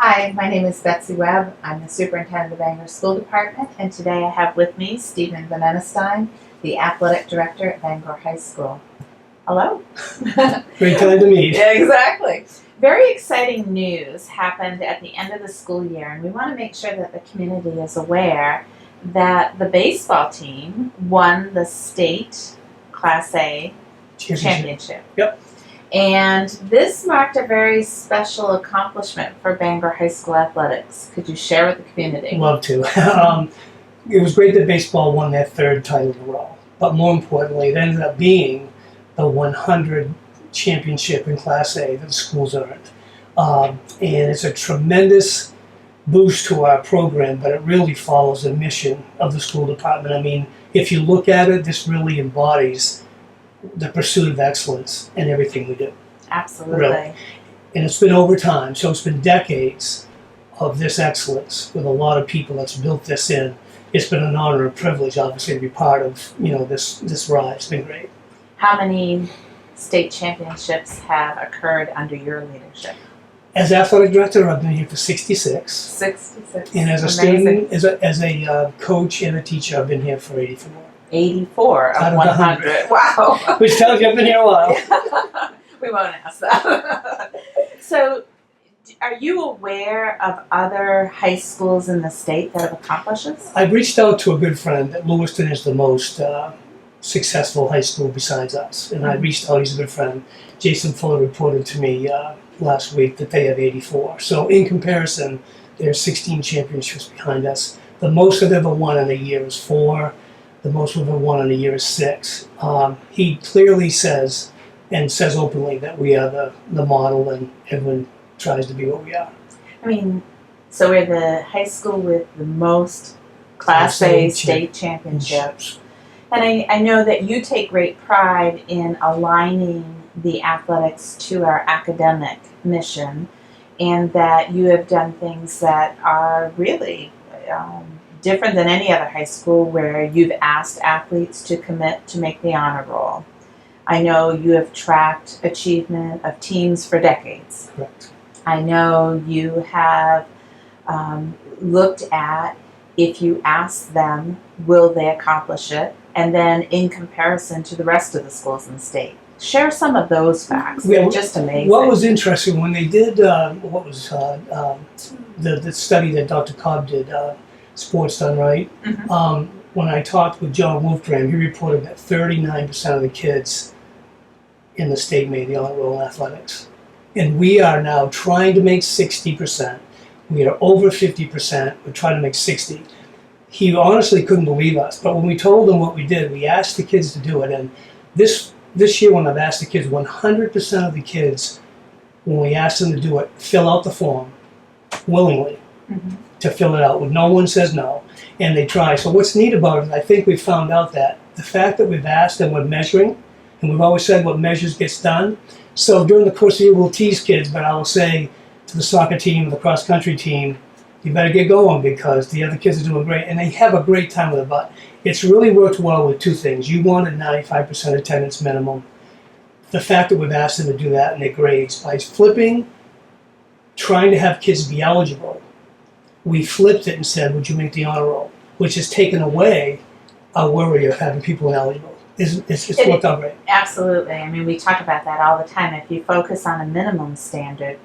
Hi, my name is Betsy Webb. I'm the superintendent of the Bangor School Department, and today I have with me Stephen Van Enestein, the athletic director at Bangor High School. Hello. Great time to meet. Yeah, exactly. Very exciting news happened at the end of the school year, and we want to make sure that the community is aware that the baseball team won the state Class A championship. Yep. And this marked a very special accomplishment for Bangor High School athletics. Could you share with the community? Love to. It was great that baseball won their third title in a row, but more importantly, it ended up being the 100 championship in Class A that the school's earned. And it's a tremendous boost to our program, but it really follows the mission of the school department. I mean, if you look at it, this really embodies the pursuit of excellence in everything we do. Absolutely. Really. And it's been over time, so it's been decades of this excellence with a lot of people that's built this in. It's been an honor and privilege, obviously, to be part of this ride. It's been great. How many state championships have occurred under your leadership? As athletic director, I've been here for 66. 66. And as a Amazing. student, as a coach and a teacher, I've been here for 84. 84 Out of of 100. Wow. Which tells you I've been here a while. We won't ask that. So, are you aware of other high schools in the state that have accomplished this? I've reached out to a good friend that Lewiston is the most successful high school besides us. And I reached out, he's a good friend. Jason Fuller reported to me last week that they have 84. So in comparison, there's 16 championships behind us. The most I've ever won in a year is 4. The most we've ever won in a year is 6. He clearly says, and says openly, that we are the model, and everyone tries to be what we are. I mean, so we're the high school with the most Class A state championships. And I know that you take great pride in aligning the athletics to our academic mission, and that you have done things that are really different than any other high school, where you've asked athletes to commit to make the honor roll. I know you have tracked achievement of teams for decades. Correct. I know you have looked at, if you ask them, will they accomplish it? And then in comparison to the rest of the schools in the state. Share some of those facts. They're just amazing. What was interesting when they did the study that Dr. Cobb did, Sports Done Right. Mm-hmm. When I talked with John Wolfgram, he reported that 39% of the kids in the state made the honor roll in athletics. And we are now trying to make 60%. We are over 50%. We're trying to make 60%. He honestly couldn't believe us. But when we told him what we did, we asked the kids to do it. And this year, when I've asked the kids, 100% of the kids, when we asked them to do it, fill out the form willingly. Mm-hmm. To fill it out. When no one says no, and they try. So what's neat about it, I think we found out that the fact that we've asked and we're measuring, and we've always said what measures gets done. So during the course of the year, we'll tease kids, but I will say to the soccer team, the cross country team, you better get going because the other kids are doing great, and they have a great time with it. But it's really worked well with two things. You wanted 95% attendance minimum. The fact that we've asked them to do that in their grades by flipping, trying to have kids be eligible. We flipped it and said, would you make the honor roll? Which has taken away our worry of having people ineligible. It's worked out great. Absolutely. I mean, we talk about that all the time. If you focus on a minimum standard,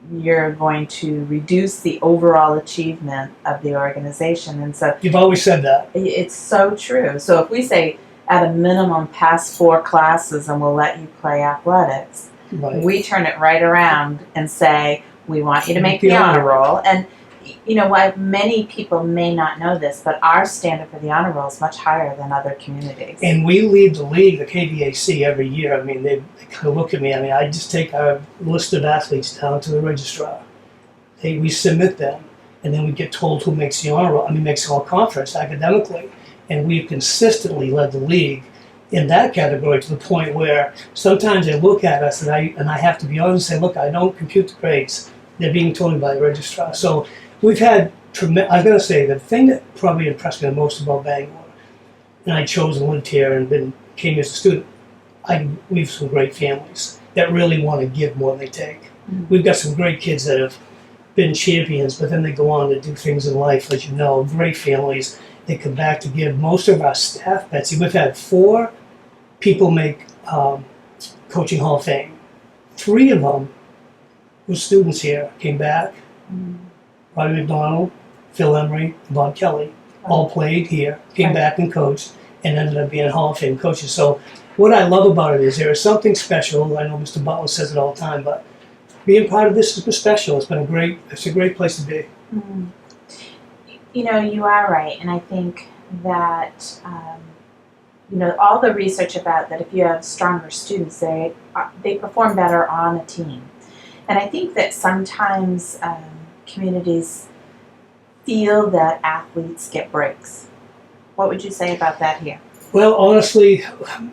you're going to reduce the overall achievement of the organization. And so You've always said that. It's so true. So if we say at a minimum pass 4 classes and we'll let you play athletics, Right. we turn it right around and say, we want you to make the honor roll. And you know what, many people may not know this, but our standard for the honor roll is much higher than other communities. And we lead the league, the KVAC, every year. I mean, they kind of look at me. I mean, I just take our list of athletes down to the registrar. We submit them, and then we get told who makes the honor roll. I mean, makes all conference academically. And we've consistently led the league in that category to the point where sometimes they look at us, and I have to be honest and say, look, I don't compute the grades. They're being told me by the registrar. So we've had tremendous. I've got to say, the thing that probably impressed me the most about Bangor, and I chose and lived here and came here as a student, we have some great families that really want to give more than they take. Mm-hmm. We've got some great kids that have been champions, but then they go on to do things in life, as you know, great families. They come back to give. Most of our staff, Betsy, we've had 4 people make Coaching Hall of Fame. 3 of them were students here, came back. Roddy McDonald, Phil Emery, Bob Kelly, all played here, came back and coached, and ended up being Hall of Fame coaches. So what I love about it is there is something special. I know Mr. Butler says it all the time, but being part of this has been special. It's a great place to be. Mm-hmm. You know, you are right, and I think that all the research about that if you have stronger students, they perform better on a team. And I think that sometimes communities feel that athletes get breaks. What would you say about that here? Well, honestly,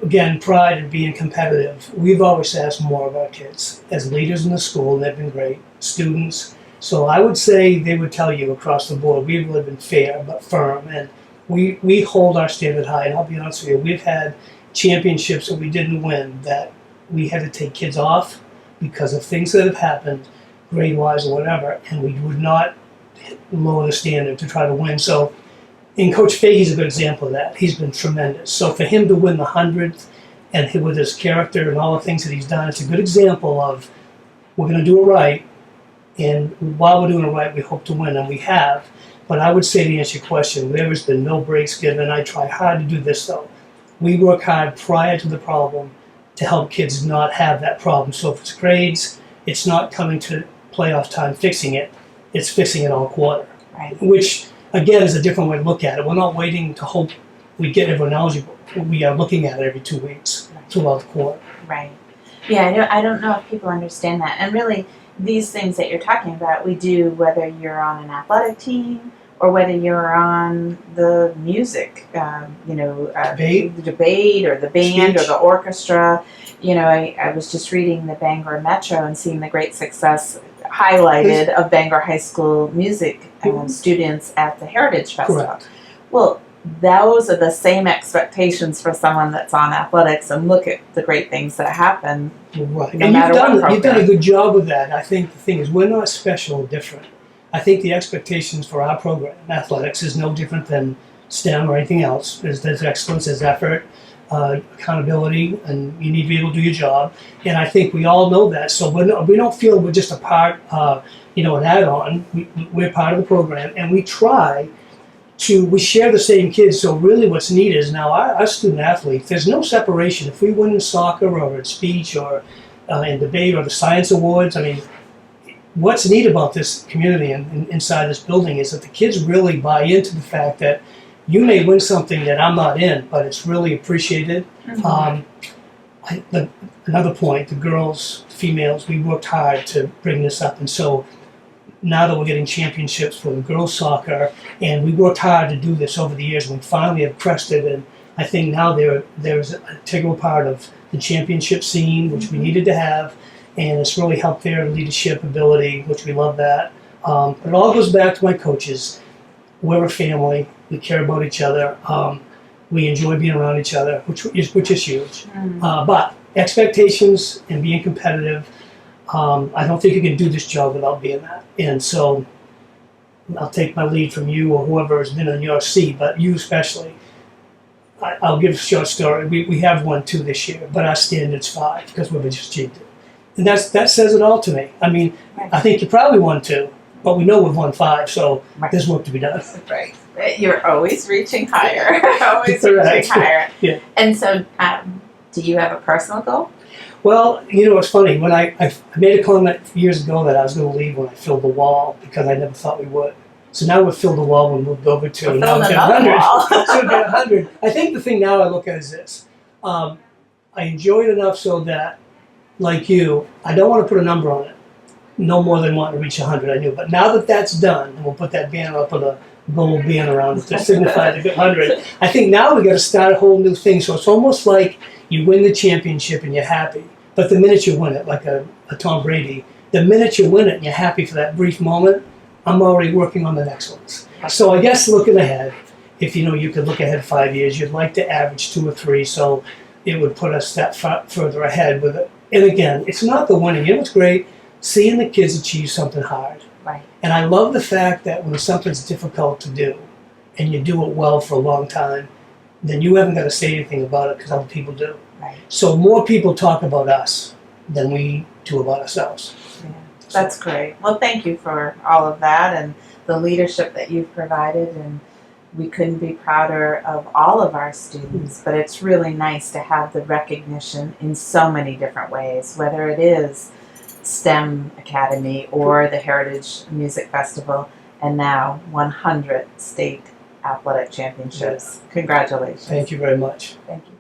again, pride in being competitive. We've always asked more of our kids. As leaders in the school, they've been great. Students. So I would say they would tell you across the board, we've really been fair but firm. And we hold our standard high. And I'll be honest with you, we've had championships that we didn't win that we had to take kids off because of things that have happened, grade-wise or whatever, and we would not lower the standard to try to win. So, and Coach Fahey's a good example of that. He's been tremendous. So for him to win the 100th, and with his character and all the things that he's done, it's a good example of we're going to do it right, and while we're doing it right, we hope to win, and we have. But I would say to answer your question, there has been no breaks given, and I try hard to do this though. We work hard prior to the problem to help kids not have that problem. So if it's grades, it's not coming to playoff time fixing it, it's fixing it all quarter. Right. Which, again, is a different way to look at it. We're not waiting to hope we get everyone eligible. We are looking at it every 2 weeks throughout the quarter. Right. Yeah, I don't know if people understand that. And really, these things that you're talking about, we do whether you're on an athletic team or whether you're on the music, the debate or the band Speech. or the orchestra. You know, I was just reading the Bangor Metro and seeing the great success highlighted of Bangor High School music students at the Heritage Festival. Correct. Well, those are the same expectations for someone that's on athletics, and look at the great things that happen. Right. No And matter you've done a good job with that. I think the thing is we're not special or different. I think the expectations for our program, athletics, is no different than STEM or anything else. There's excellence, there's effort, accountability, and you need to be able to do your job. And I think we all know that. So we don't feel we're just a part, an add-on. We're part of the program, and we try we share the same kids. So really what's neat is now our student athletes, there's no separation. If we win in soccer or in speech or in debate or the science awards, I mean, what's neat about this community and inside this building is that the kids really buy into the fact that you may win something that I'm not in, but it's really appreciated. Mm-hmm. Another point, the girls, females, we worked hard to bring this up. And so now that we're getting championships for the girls soccer, and we worked hard to do this over the years, and we finally have crested, and I think now there's an integral part of the championship scene, which we needed to have, and it's really helped their leadership ability, which we love that. But it all goes back to my coaches. We're a family. We care about each other. We enjoy being around each other, which is huge. But expectations and being competitive, I don't think you can do this job without being that. And so I'll take my lead from you or whoever has been in your seat, but you especially. I'll give a short story. We have won 2 this year, but our standard's 5 because we've just achieved it. And that says it all to me. I mean, I think you probably won 2, but we know we've won 5, so there's work to be done. Right. You're always reaching higher. Always reaching higher. Yeah. And so, do you have a personal goal? Well, it's funny. When I made a comment years ago that I was going to leave when I filled the wall because I never thought we would. So now we've filled the wall we moved over to. We're now we've got filling 100. another wall. So we've got 100. I think the thing now I look at is this. I enjoy it enough so that, like you, I don't want to put a number on it. No more than wanting to reach 100, I knew. But now that that's done, and we'll put that banner up with a gold band around it to signify the 100, I think now we got to start a whole new thing. So it's almost like you win the championship and you're happy. But the minute you win it, like a Tom Brady, the minute you win it and you're happy for that brief moment, I'm already working on the next ones. So I guess looking ahead, if you could look ahead 5 years, you'd like to average 2 or 3, so it would put us that further ahead with it. And again, it's not the winning. You know what's great? Seeing the kids achieve something hard. Right. And I love the fact that when something's difficult to do and you do it well for a long time, then you haven't got to say anything about it because other people do. Right. So more people talk about us than we do about ourselves. Yeah. That's great. Well, thank you for all of that and the leadership that you've provided, and we couldn't be prouder of all of our students, but it's really nice to have the recognition in so many different ways, whether it is STEM Academy or the Heritage Music Festival, and now 100 state athletic championships. Congratulations. Thank you very much. Thank you.